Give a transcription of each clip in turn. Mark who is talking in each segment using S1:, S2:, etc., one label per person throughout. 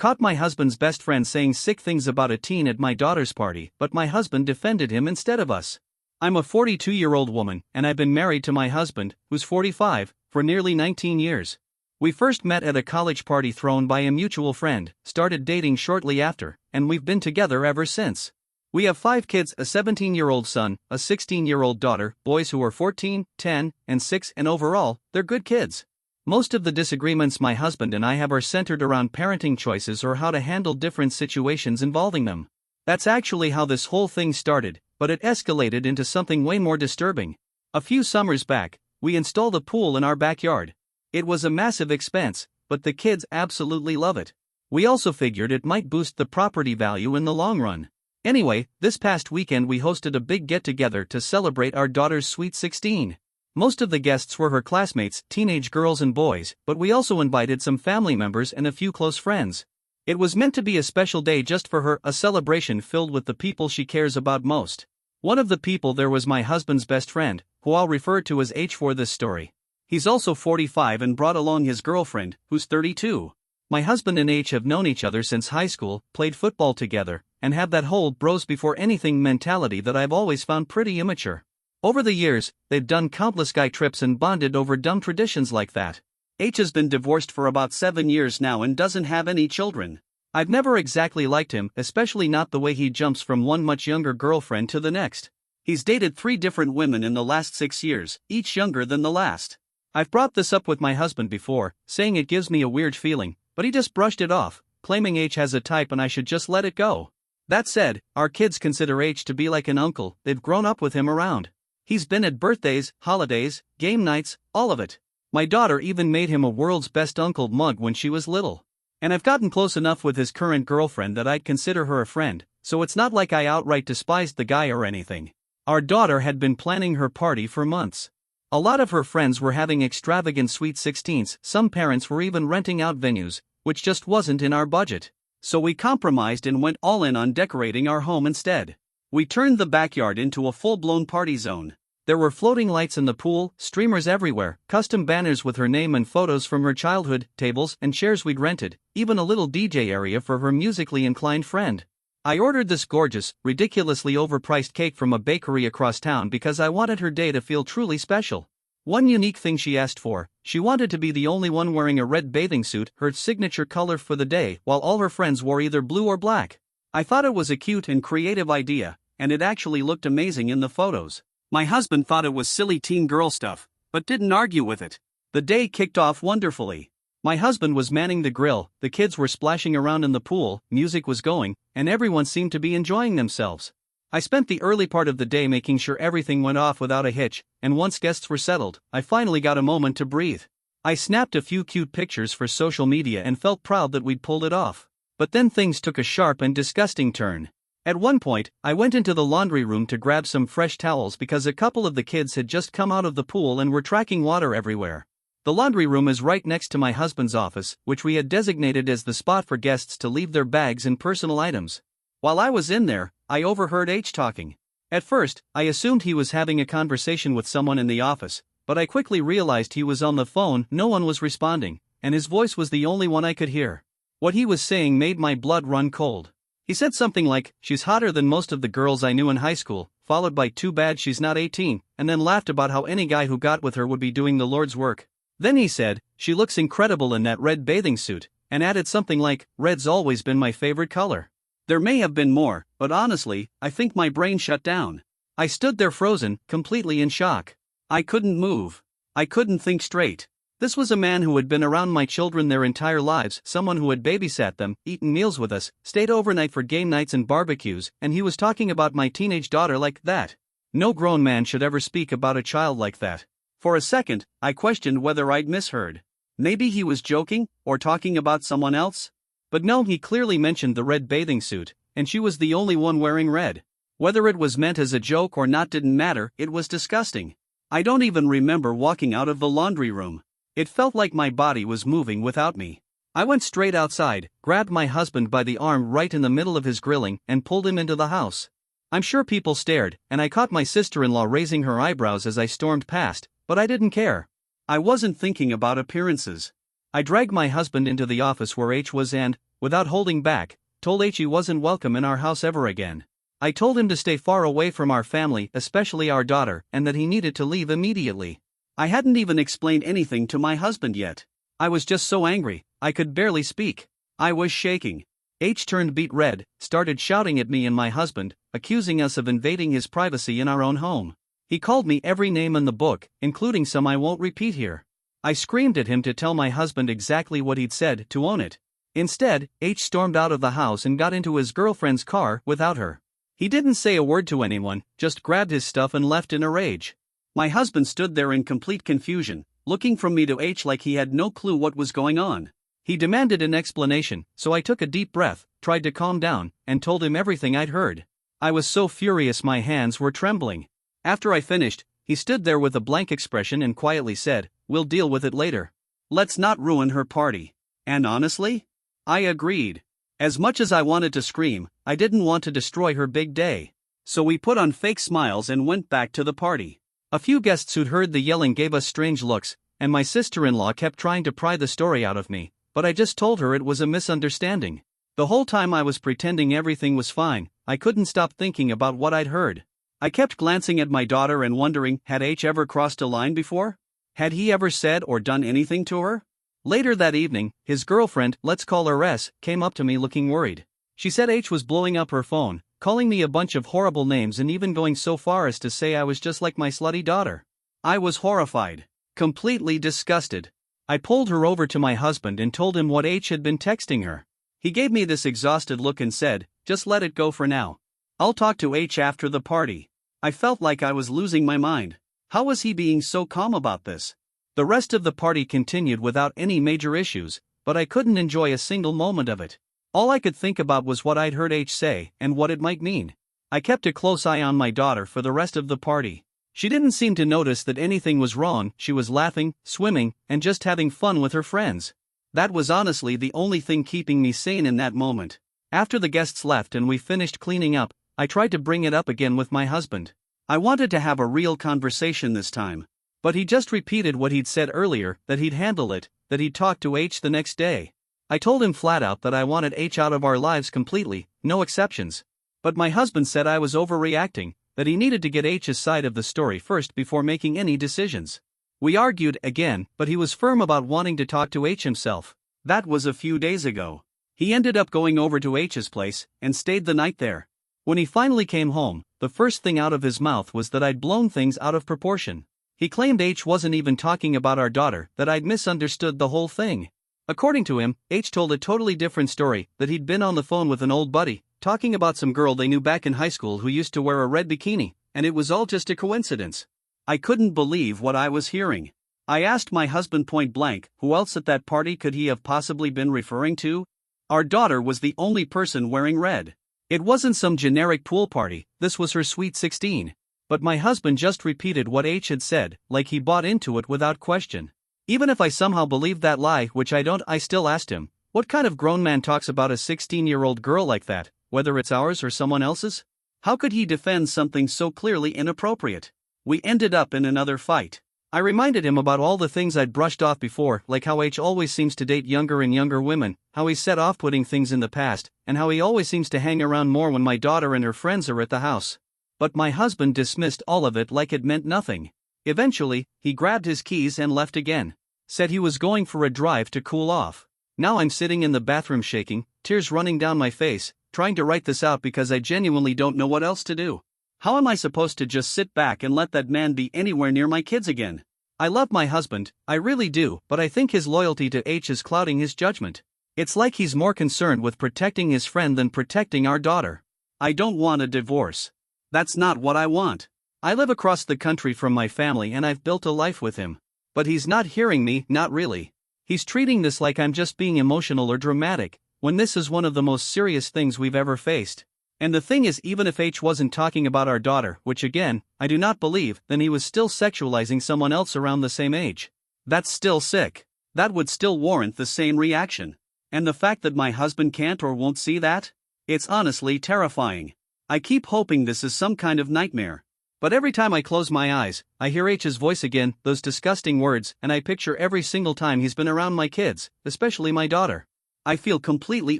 S1: caught my husband's best friend saying sick things about a teen at my daughter's party, but my husband defended him instead of us. I'm a 42-year-old woman, and I've been married to my husband, who's 45, for nearly 19 years. We first met at a college party thrown by a mutual friend, started dating shortly after, and we've been together ever since. We have 5 kids, a 17-year-old son, a 16-year-old daughter, boys who are 14, 10, and 6, and overall, they're good kids. Most of the disagreements my husband and I have are centered around parenting choices or how to handle different situations involving them. That's actually how this whole thing started, but it escalated into something way more disturbing. A few summers back, we installed a pool in our backyard. It was a massive expense, but the kids absolutely love it. We also figured it might boost the property value in the long run. Anyway, this past weekend we hosted a big get-together to celebrate our daughter's sweet 16. Most of the guests were her classmates, teenage girls and boys, but we also invited some family members and a few close friends. It was meant to be a special day just for her, a celebration filled with the people she cares about most. One of the people there was my husband's best friend, who I'll refer to as H for this story. He's also 45 and brought along his girlfriend, who's 32. My husband and H have known each other since high school, played football together, and have that whole bros before anything mentality that I've always found pretty immature. Over the years, they've done countless guy trips and bonded over dumb traditions like that. H has been divorced for about 7 years now and doesn't have any children. I've never exactly liked him, especially not the way he jumps from one much younger girlfriend to the next. He's dated 3 different women in the last 6 years, each younger than the last. I've brought this up with my husband before, saying it gives me a weird feeling, but he just brushed it off, claiming H has a type and I should just let it go. That said, our kids consider H to be like an uncle, they've grown up with him around. He's been at birthdays, holidays, game nights, all of it. My daughter even made him a world's best uncle mug when she was little. And I've gotten close enough with his current girlfriend that I'd consider her a friend, so it's not like I outright despised the guy or anything. Our daughter had been planning her party for months. A lot of her friends were having extravagant sweet 16s, some parents were even renting out venues, which just wasn't in our budget. So we compromised and went all in on decorating our home instead. We turned the backyard into a full-blown party zone. There were floating lights in the pool, streamers everywhere, custom banners with her name and photos from her childhood, tables and chairs we'd rented, even a little DJ area for her musically inclined friend. I ordered this gorgeous, ridiculously overpriced cake from a bakery across town because I wanted her day to feel truly special. One unique thing she asked for, she wanted to be the only one wearing a red bathing suit, her signature color for the day, while all her friends wore either blue or black. I thought it was a cute and creative idea, and it actually looked amazing in the photos. My husband thought it was silly teen girl stuff, but didn't argue with it. The day kicked off wonderfully. My husband was manning the grill, the kids were splashing around in the pool, music was going, and everyone seemed to be enjoying themselves. I spent the early part of the day making sure everything went off without a hitch, and once guests were settled, I finally got a moment to breathe. I snapped a few cute pictures for social media and felt proud that we'd pulled it off. But then things took a sharp and disgusting turn. At one point, I went into the laundry room to grab some fresh towels because a couple of the kids had just come out of the pool and were tracking water everywhere. The laundry room is right next to my husband's office, which we had designated as the spot for guests to leave their bags and personal items. While I was in there, I overheard H talking. At first, I assumed he was having a conversation with someone in the office, but I quickly realized he was on the phone, no one was responding, and his voice was the only one I could hear. What he was saying made my blood run cold. He said something like, "She's hotter than most of the girls I knew in high school," followed by "Too bad she's not 18, and then laughed about how any guy who got with her would be doing the Lord's work. Then he said, "She looks incredible in that red bathing suit," and added something like, "Red's always been my favorite color." There may have been more, but honestly, I think my brain shut down. I stood there frozen, completely in shock. I couldn't move. I couldn't think straight. This was a man who had been around my children their entire lives, someone who had babysat them, eaten meals with us, stayed overnight for game nights and barbecues, and he was talking about my teenage daughter like that. No grown man should ever speak about a child like that. For a second, I questioned whether I'd misheard. Maybe he was joking, or talking about someone else? But no, he clearly mentioned the red bathing suit, and she was the only one wearing red. Whether it was meant as a joke or not didn't matter, it was disgusting. I don't even remember walking out of the laundry room. It felt like my body was moving without me. I went straight outside, grabbed my husband by the arm right in the middle of his grilling, and pulled him into the house. I'm sure people stared, and I caught my sister-in-law raising her eyebrows as I stormed past, but I didn't care. I wasn't thinking about appearances. I dragged my husband into the office where H was and, without holding back, told H he wasn't welcome in our house ever again. I told him to stay far away from our family, especially our daughter, and that he needed to leave immediately. I hadn't even explained anything to my husband yet. I was just so angry, I could barely speak. I was shaking. H turned beet red, started shouting at me and my husband, accusing us of invading his privacy in our own home. He called me every name in the book, including some I won't repeat here. I screamed at him to tell my husband exactly what he'd said, to own it. Instead, H stormed out of the house and got into his girlfriend's car without her. He didn't say a word to anyone, just grabbed his stuff and left in a rage. My husband stood there in complete confusion, looking from me to H like he had no clue what was going on. He demanded an explanation, so I took a deep breath, tried to calm down, and told him everything I'd heard. I was so furious my hands were trembling. After I finished, he stood there with a blank expression and quietly said, "We'll deal with it later. Let's not ruin her party." And honestly, I agreed. As much as I wanted to scream, I didn't want to destroy her big day. So we put on fake smiles and went back to the party. A few guests who'd heard the yelling gave us strange looks, and my sister-in-law kept trying to pry the story out of me, but I just told her it was a misunderstanding. The whole time I was pretending everything was fine, I couldn't stop thinking about what I'd heard. I kept glancing at my daughter and wondering, had H ever crossed a line before? Had he ever said or done anything to her? Later that evening, his girlfriend, let's call her S, came up to me looking worried. She said H was blowing up her phone, calling me a bunch of horrible names and even going so far as to say I was just like my slutty daughter. I was horrified, completely disgusted. I pulled her over to my husband and told him what H had been texting her. He gave me this exhausted look and said, "Just let it go for now. I'll talk to H after the party." I felt like I was losing my mind. How was he being so calm about this? The rest of the party continued without any major issues, but I couldn't enjoy a single moment of it. All I could think about was what I'd heard H say and what it might mean. I kept a close eye on my daughter for the rest of the party. She didn't seem to notice that anything was wrong. She was laughing, swimming, and just having fun with her friends. That was honestly the only thing keeping me sane in that moment. After the guests left and we finished cleaning up, I tried to bring it up again with my husband. I wanted to have a real conversation this time. But he just repeated what he'd said earlier, that he'd handle it, that he'd talk to H the next day. I told him flat out that I wanted H out of our lives completely, no exceptions. But my husband said I was overreacting, that he needed to get H's side of the story first before making any decisions. We argued again, but he was firm about wanting to talk to H himself. That was a few days ago. He ended up going over to H's place and stayed the night there. When he finally came home, the first thing out of his mouth was that I'd blown things out of proportion. He claimed H wasn't even talking about our daughter, that I'd misunderstood the whole thing. According to him, H told a totally different story, that he'd been on the phone with an old buddy, talking about some girl they knew back in high school who used to wear a red bikini, and it was all just a coincidence. I couldn't believe what I was hearing. I asked my husband point blank, who else at that party could he have possibly been referring to? Our daughter was the only person wearing red. It wasn't some generic pool party, this was her sweet 16. But my husband just repeated what H had said, like he bought into it without question. Even if I somehow believed that lie, which I don't, I still asked him, what kind of grown man talks about a 16-year-old girl like that, whether it's ours or someone else's? How could he defend something so clearly inappropriate? We ended up in another fight. I reminded him about all the things I'd brushed off before, like how H always seems to date younger and younger women, how he said off-putting things in the past, and how he always seems to hang around more when my daughter and her friends are at the house. But my husband dismissed all of it like it meant nothing. Eventually, he grabbed his keys and left again. Said he was going for a drive to cool off. Now I'm sitting in the bathroom shaking, tears running down my face, trying to write this out because I genuinely don't know what else to do. How am I supposed to just sit back and let that man be anywhere near my kids again? I love my husband, I really do, but I think his loyalty to H is clouding his judgment. It's like he's more concerned with protecting his friend than protecting our daughter. I don't want a divorce. That's not what I want. I live across the country from my family and I've built a life with him. But he's not hearing me, not really. He's treating this like I'm just being emotional or dramatic, when this is one of the most serious things we've ever faced. And the thing is, even if H wasn't talking about our daughter, which again, I do not believe, then he was still sexualizing someone else around the same age. That's still sick. That would still warrant the same reaction. And the fact that my husband can't or won't see that? It's honestly terrifying. I keep hoping this is some kind of nightmare. But every time I close my eyes, I hear H's voice again, those disgusting words, and I picture every single time he's been around my kids, especially my daughter. I feel completely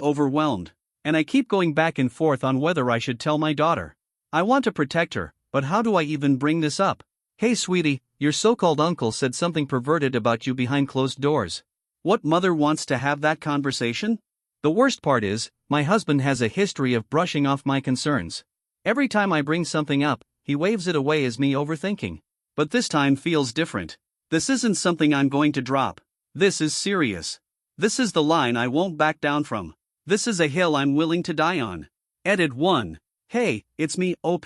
S1: overwhelmed, and I keep going back and forth on whether I should tell my daughter. I want to protect her, but how do I even bring this up? Hey sweetie, your so-called uncle said something perverted about you behind closed doors. What mother wants to have that conversation? The worst part is, my husband has a history of brushing off my concerns. Every time I bring something up, he waves it away as me overthinking. But this time feels different. This isn't something I'm going to drop. This is serious. This is the line I won't back down from. This is a hill I'm willing to die on. Edit 1. Hey, it's me, OP.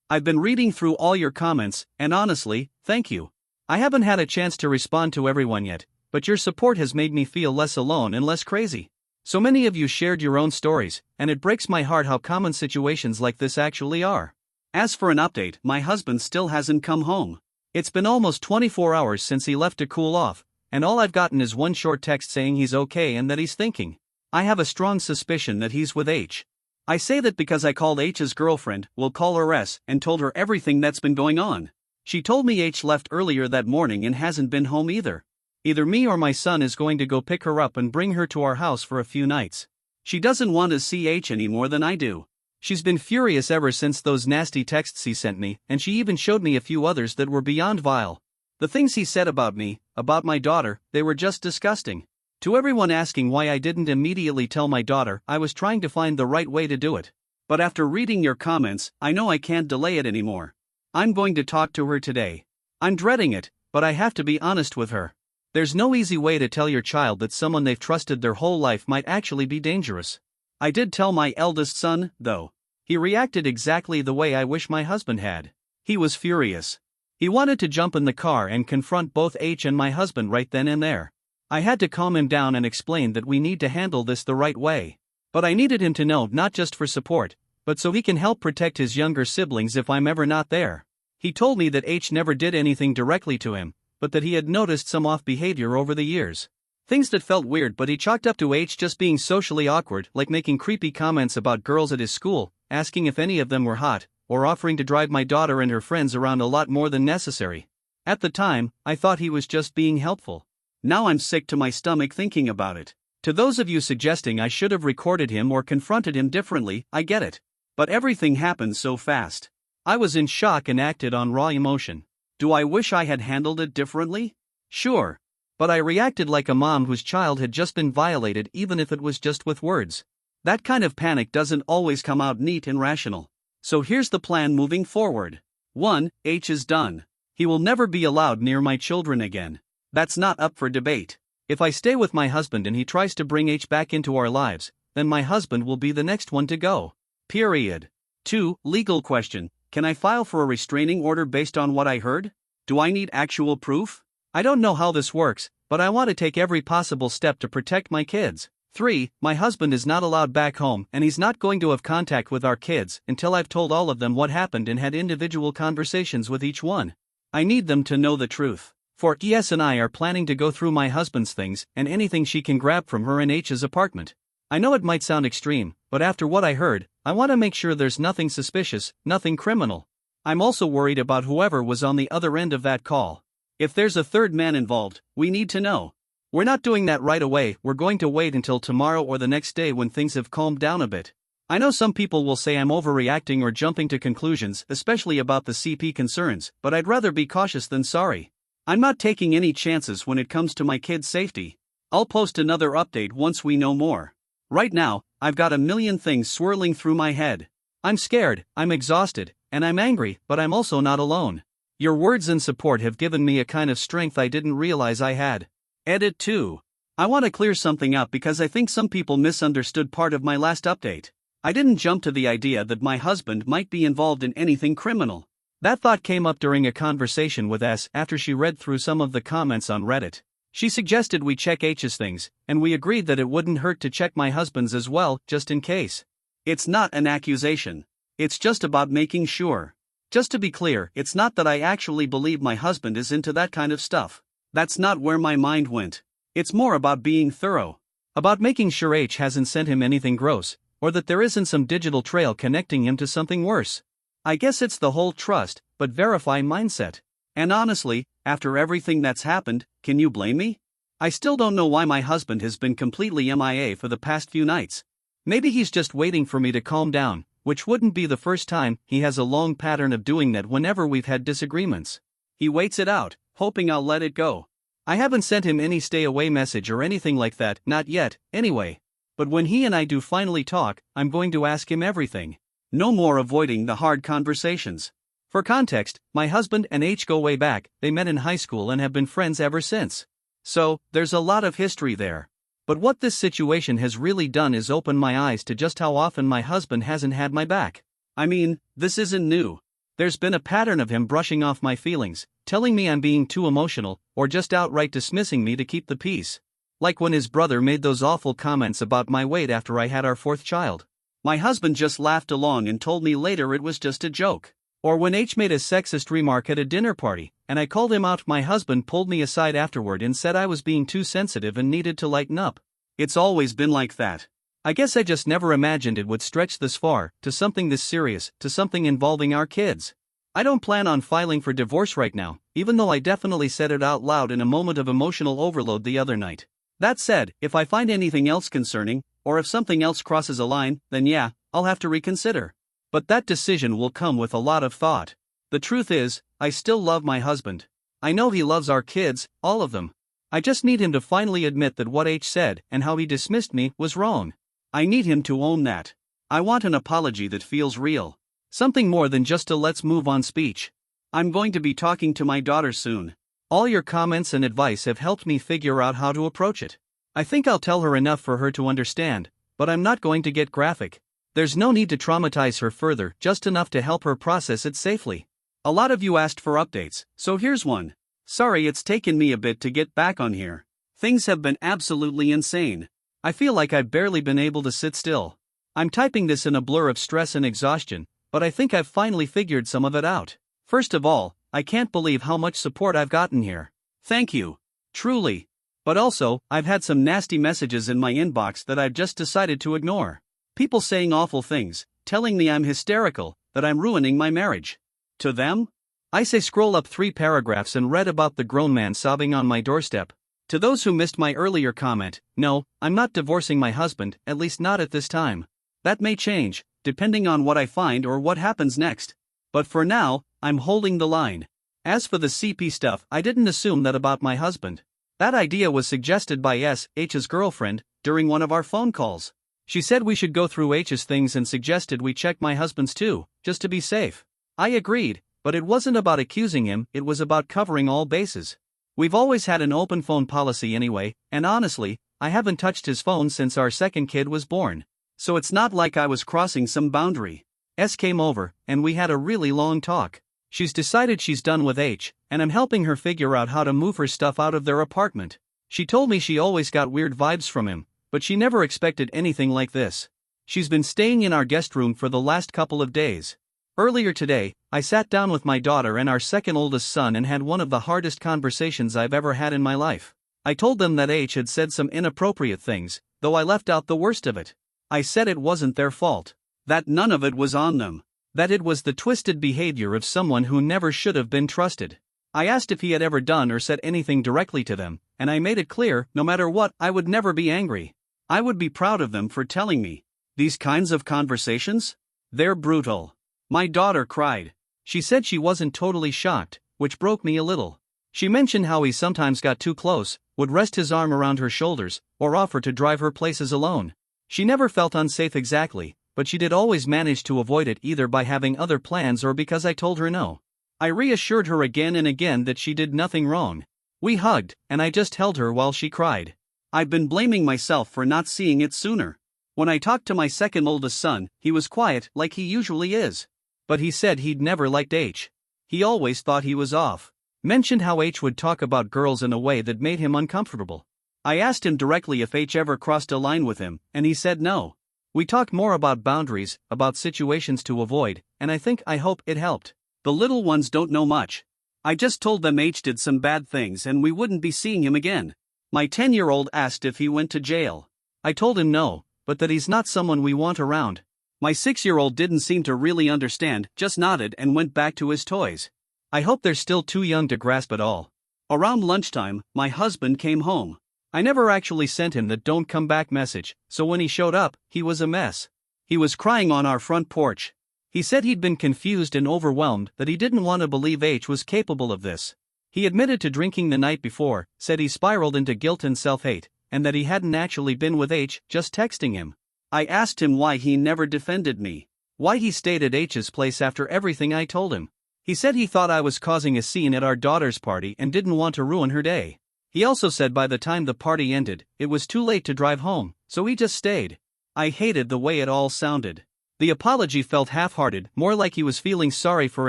S1: I've been reading through all your comments, and honestly, thank you. I haven't had a chance to respond to everyone yet, but your support has made me feel less alone and less crazy. So many of you shared your own stories, and it breaks my heart how common situations like this actually are. As for an update, my husband still hasn't come home. It's been almost 24 hours since he left to cool off, and all I've gotten is one short text saying he's okay and that he's thinking. I have a strong suspicion that he's with H. I say that because I called H's girlfriend, we'll call her S, and told her everything that's been going on. She told me H left earlier that morning and hasn't been home either. Either me or my son is going to go pick her up and bring her to our house for a few nights. She doesn't want to see H any more than I do. She's been furious ever since those nasty texts he sent me, and she even showed me a few others that were beyond vile. The things he said about me, about my daughter, they were just disgusting. To everyone asking why I didn't immediately tell my daughter, I was trying to find the right way to do it. But after reading your comments, I know I can't delay it anymore. I'm going to talk to her today. I'm dreading it, but I have to be honest with her. There's no easy way to tell your child that someone they've trusted their whole life might actually be dangerous. I did tell my eldest son, though. He reacted exactly the way I wish my husband had. He was furious. He wanted to jump in the car and confront both H and my husband right then and there. I had to calm him down and explain that we need to handle this the right way. But I needed him to know not just for support, but so he can help protect his younger siblings if I'm ever not there. He told me that H never did anything directly to him, but that he had noticed some off behavior over the years. Things that felt weird, but he chalked up to H just being socially awkward, like making creepy comments about girls at his school, asking if any of them were hot, or offering to drive my daughter and her friends around a lot more than necessary. At the time, I thought he was just being helpful. Now I'm sick to my stomach thinking about it. To those of you suggesting I should have recorded him or confronted him differently, I get it. But everything happened so fast. I was in shock and acted on raw emotion. Do I wish I had handled it differently? Sure. But I reacted like a mom whose child had just been violated, even if it was just with words. That kind of panic doesn't always come out neat and rational. So here's the plan moving forward. 1. H is done. He will never be allowed near my children again. That's not up for debate. If I stay with my husband and he tries to bring H back into our lives, then my husband will be the next one to go. Period. 2. Legal question. Can I file for a restraining order based on what I heard? Do I need actual proof? I don't know how this works, but I want to take every possible step to protect my kids. 3. My husband is not allowed back home and he's not going to have contact with our kids until I've told all of them what happened and had individual conversations with each one. I need them to know the truth. For ES and I are planning to go through my husband's things and anything she can grab from her and H's apartment. I know it might sound extreme, but after what I heard, I want to make sure there's nothing suspicious, nothing criminal. I'm also worried about whoever was on the other end of that call. If there's a third man involved, we need to know. We're not doing that right away, we're going to wait until tomorrow or the next day when things have calmed down a bit. I know some people will say I'm overreacting or jumping to conclusions, especially about the CP concerns, but I'd rather be cautious than sorry. I'm not taking any chances when it comes to my kids' safety. I'll post another update once we know more. Right now, I've got a million things swirling through my head. I'm scared, I'm exhausted, and I'm angry, but I'm also not alone. Your words and support have given me a kind of strength I didn't realize I had. Edit 2. I want to clear something up because I think some people misunderstood part of my last update. I didn't jump to the idea that my husband might be involved in anything criminal. That thought came up during a conversation with S after she read through some of the comments on Reddit. She suggested we check H's things, and we agreed that it wouldn't hurt to check my husband's as well, just in case. It's not an accusation. It's just about making sure. Just to be clear, it's not that I actually believe my husband is into that kind of stuff. That's not where my mind went. It's more about being thorough. About making sure H hasn't sent him anything gross, or that there isn't some digital trail connecting him to something worse. I guess it's the whole trust, but verify mindset. And honestly, after everything that's happened, can you blame me? I still don't know why my husband has been completely MIA for the past few nights. Maybe he's just waiting for me to calm down, which wouldn't be the first time. He has a long pattern of doing that whenever we've had disagreements. He waits it out, hoping I'll let it go. I haven't sent him any stay away message or anything like that, not yet, anyway. But when he and I do finally talk, I'm going to ask him everything. No more avoiding the hard conversations. For context, my husband and H go way back. They met in high school and have been friends ever since. So, there's a lot of history there. But what this situation has really done is open my eyes to just how often my husband hasn't had my back. I mean, this isn't new. There's been a pattern of him brushing off my feelings, telling me I'm being too emotional, or just outright dismissing me to keep the peace. Like when his brother made those awful comments about my weight after I had our fourth child. My husband just laughed along and told me later it was just a joke. Or when H made a sexist remark at a dinner party, and I called him out, my husband pulled me aside afterward and said I was being too sensitive and needed to lighten up. It's always been like that. I guess I just never imagined it would stretch this far, to something this serious, to something involving our kids. I don't plan on filing for divorce right now, even though I definitely said it out loud in a moment of emotional overload the other night. That said, if I find anything else concerning, or if something else crosses a line, then yeah, I'll have to reconsider. But that decision will come with a lot of thought. The truth is, I still love my husband. I know he loves our kids, all of them. I just need him to finally admit that what H said and how he dismissed me was wrong. I need him to own that. I want an apology that feels real. Something more than just a let's move on speech. I'm going to be talking to my daughter soon. All your comments and advice have helped me figure out how to approach it. I think I'll tell her enough for her to understand, but I'm not going to get graphic. There's no need to traumatize her further, just enough to help her process it safely. A lot of you asked for updates, so here's one. Sorry it's taken me a bit to get back on here. Things have been absolutely insane. I feel like I've barely been able to sit still. I'm typing this in a blur of stress and exhaustion, but I think I've finally figured some of it out. First of all, I can't believe how much support I've gotten here. Thank you. Truly. But also, I've had some nasty messages in my inbox that I've just decided to ignore. People saying awful things, telling me I'm hysterical, that I'm ruining my marriage. To them? I say scroll up 3 paragraphs and read about the grown man sobbing on my doorstep. To those who missed my earlier comment, no, I'm not divorcing my husband, at least not at this time. That may change, depending on what I find or what happens next. But for now, I'm holding the line. As for the CP stuff, I didn't assume that about my husband. That idea was suggested by H's girlfriend, during one of our phone calls. She said we should go through H's things and suggested we check my husband's too, just to be safe. I agreed, but it wasn't about accusing him, it was about covering all bases. We've always had an open phone policy anyway, and honestly, I haven't touched his phone since our second kid was born. So it's not like I was crossing some boundary. S came over, and we had a really long talk. She's decided she's done with H, and I'm helping her figure out how to move her stuff out of their apartment. She told me she always got weird vibes from him, but she never expected anything like this. She's been staying in our guest room for the last couple of days. Earlier today, I sat down with my daughter and our second oldest son and had one of the hardest conversations I've ever had in my life. I told them that H had said some inappropriate things, though I left out the worst of it. I said it wasn't their fault. That none of it was on them. That it was the twisted behavior of someone who never should have been trusted. I asked if he had ever done or said anything directly to them, and I made it clear, no matter what, I would never be angry. I would be proud of them for telling me. These kinds of conversations? They're brutal. My daughter cried. She said she wasn't totally shocked, which broke me a little. She mentioned how he sometimes got too close, would rest his arm around her shoulders, or offer to drive her places alone. She never felt unsafe exactly, but she did always manage to avoid it either by having other plans or because I told her no. I reassured her again and again that she did nothing wrong. We hugged, and I just held her while she cried. I've been blaming myself for not seeing it sooner. When I talked to my second oldest son, he was quiet like he usually is. But he said he'd never liked H. He always thought he was off. Mentioned how H would talk about girls in a way that made him uncomfortable. I asked him directly if H ever crossed a line with him, and he said no. We talked more about boundaries, about situations to avoid, and I hope it helped. The little ones don't know much. I just told them H did some bad things and we wouldn't be seeing him again. My 10-year-old asked if he went to jail. I told him no, but that he's not someone we want around. My 6-year-old didn't seem to really understand, just nodded and went back to his toys. I hope they're still too young to grasp it all. Around lunchtime, my husband came home. I never actually sent him the "don't come back" message, so when he showed up, he was a mess. He was crying on our front porch. He said he'd been confused and overwhelmed, that he didn't want to believe H was capable of this. He admitted to drinking the night before, said he spiraled into guilt and self-hate, and that he hadn't actually been with H, just texting him. I asked him why he never defended me. Why he stayed at H's place after everything I told him. He said he thought I was causing a scene at our daughter's party and didn't want to ruin her day. He also said by the time the party ended, it was too late to drive home, so he just stayed. I hated the way it all sounded. The apology felt half-hearted, more like he was feeling sorry for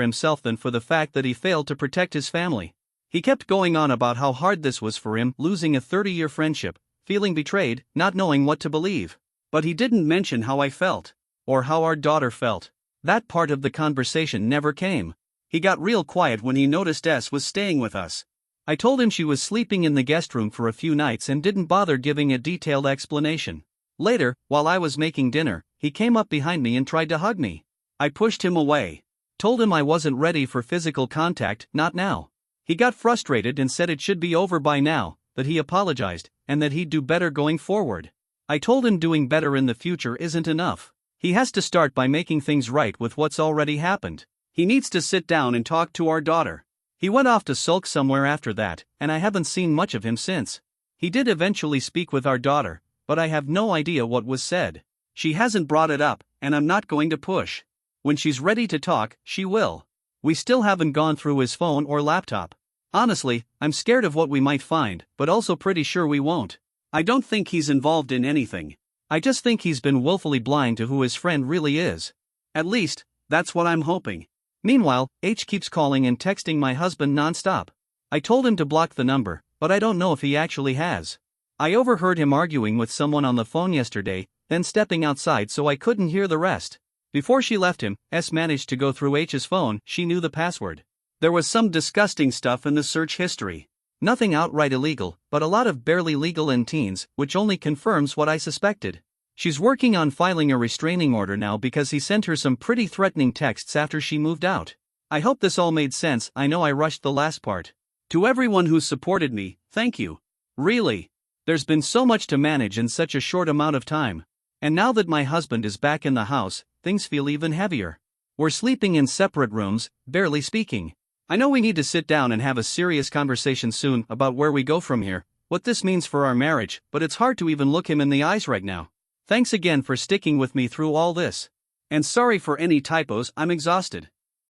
S1: himself than for the fact that he failed to protect his family. He kept going on about how hard this was for him, losing a 30-year friendship, feeling betrayed, not knowing what to believe. But he didn't mention how I felt, or how our daughter felt. That part of the conversation never came. He got real quiet when he noticed S was staying with us. I told him she was sleeping in the guest room for a few nights and didn't bother giving a detailed explanation. Later, while I was making dinner, he came up behind me and tried to hug me. I pushed him away. Told him I wasn't ready for physical contact, not now. He got frustrated and said it should be over by now, that he apologized, and that he'd do better going forward. I told him doing better in the future isn't enough. He has to start by making things right with what's already happened. He needs to sit down and talk to our daughter. He went off to sulk somewhere after that, and I haven't seen much of him since. He did eventually speak with our daughter, but I have no idea what was said. She hasn't brought it up, and I'm not going to push. When she's ready to talk, she will. We still haven't gone through his phone or laptop. Honestly, I'm scared of what we might find, but also pretty sure we won't. I don't think he's involved in anything. I just think he's been willfully blind to who his friend really is. At least, that's what I'm hoping. Meanwhile, H keeps calling and texting my husband non-stop. I told him to block the number, but I don't know if he actually has. I overheard him arguing with someone on the phone yesterday, then stepping outside so I couldn't hear the rest. Before she left him, S managed to go through H's phone. She knew the password. There was some disgusting stuff in the search history. Nothing outright illegal, but a lot of barely legal in teens, which only confirms what I suspected. She's working on filing a restraining order now because he sent her some pretty threatening texts after she moved out. I hope this all made sense. I know I rushed the last part. To everyone who supported me, thank you. Really. There's been so much to manage in such a short amount of time. And now that my husband is back in the house, things feel even heavier. We're sleeping in separate rooms, barely speaking. I know we need to sit down and have a serious conversation soon about where we go from here, what this means for our marriage, but it's hard to even look him in the eyes right now. Thanks again for sticking with me through all this. And sorry for any typos, I'm exhausted.